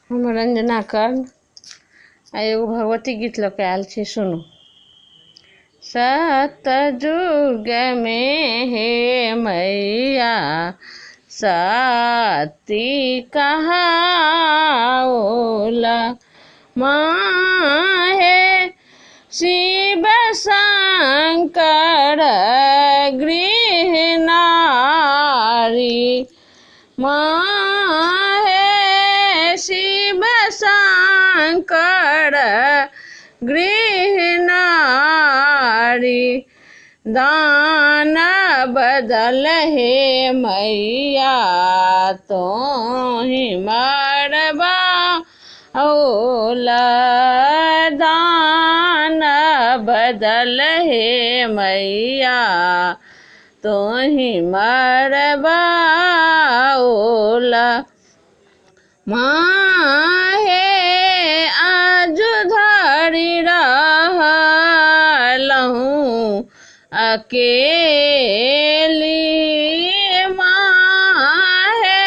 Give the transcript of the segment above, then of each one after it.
हम रंजना कर्ण आ एगो भगवती गीत लऽ के आयल छी, सुनू। सतयुग में हे मैया सती कहाओला, माँ हे शिव शंकर गृहनारी, माँ हे शिव शंकर गृहनारी। दान बदल हे मैया तो ही मरबा ओला, दान बदल हे मैया तो ही मरबा ओला। माँ हे आज धरि रहलहूँ अकेली, माँ हे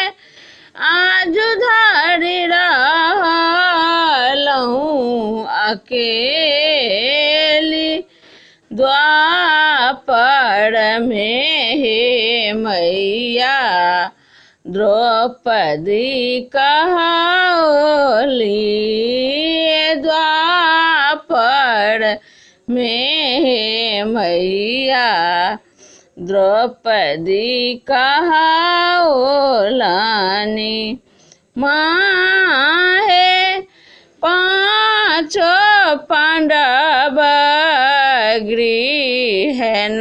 आज धरि रहलहूँ अकेली। द्वापर में हे मैया द्रौपदी कहाओली, द्वापर में हे मैया द्रौपदी कहाओलानी। माँ हे पाँचों पांडव गृहनारी,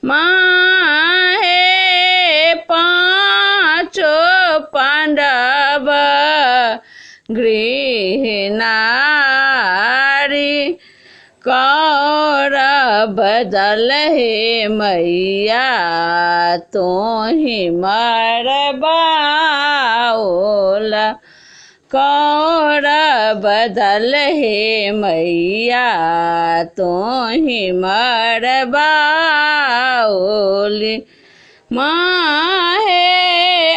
माँ हे पाँचों पांडव गृहनारी। कौरव बदल हे मैया तो ही मरबा ओला, कौरव बदल हे मैया तो ही मरबा ओली। माँ हे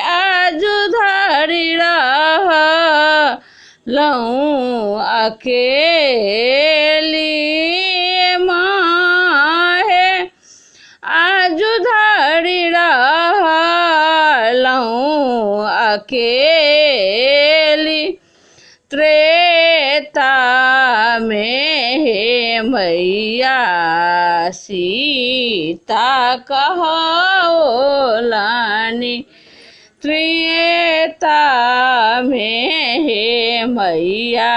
आज धरि रहलहूँ अकेली, माँ हे आज धरि रहलहूँ अकेली। त्रेता में हे मैया सीता कहाओलानी, त्रेता में हे मैया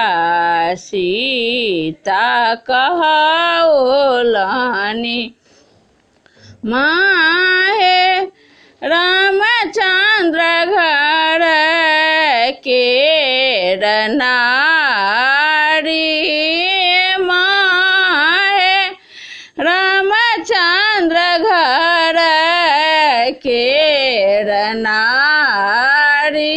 सीता कहाओलानी। माँ हे रामचंद्र घर के नारी, माँ हे रामचंद्र घर के नारी।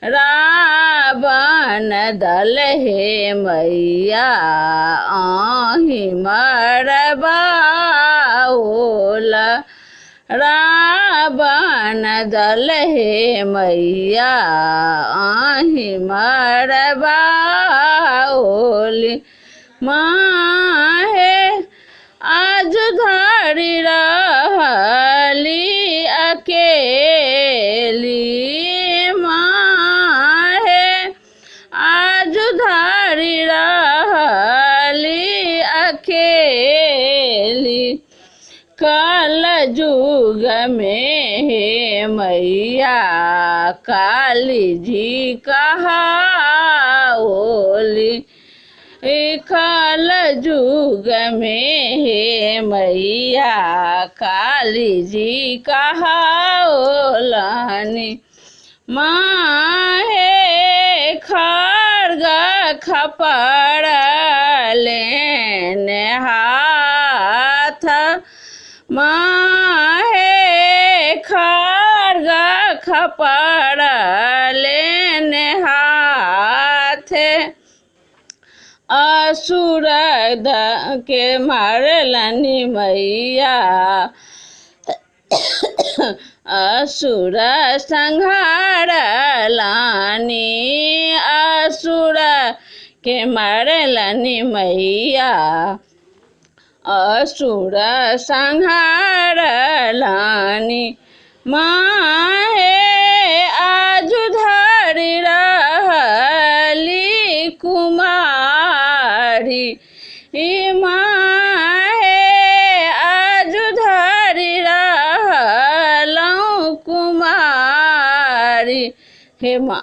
रावण दल हे मैया आही मरबा ओला, रावण दल हे मैया आही मरबा ओली। माँ हे आज धरि रहली अकेली, माँ हे आज धरि रहली अकेली। कल युग में हे मैया काली जी कहाओली, कल युग में हे मैया काली जी कहाओलानी। माँ हे खड्ग खपड़ लेने हाथ, माँ हे खड्ग खपड़ लेने हाथ। असुर के मारलनी मैया असुर संहारलानी असुर के मारलनी मैया असुर संहारलानी माहे आजु धरि रहली कुमारी माहे आजु धरि रहलौं कुमारी हे माँ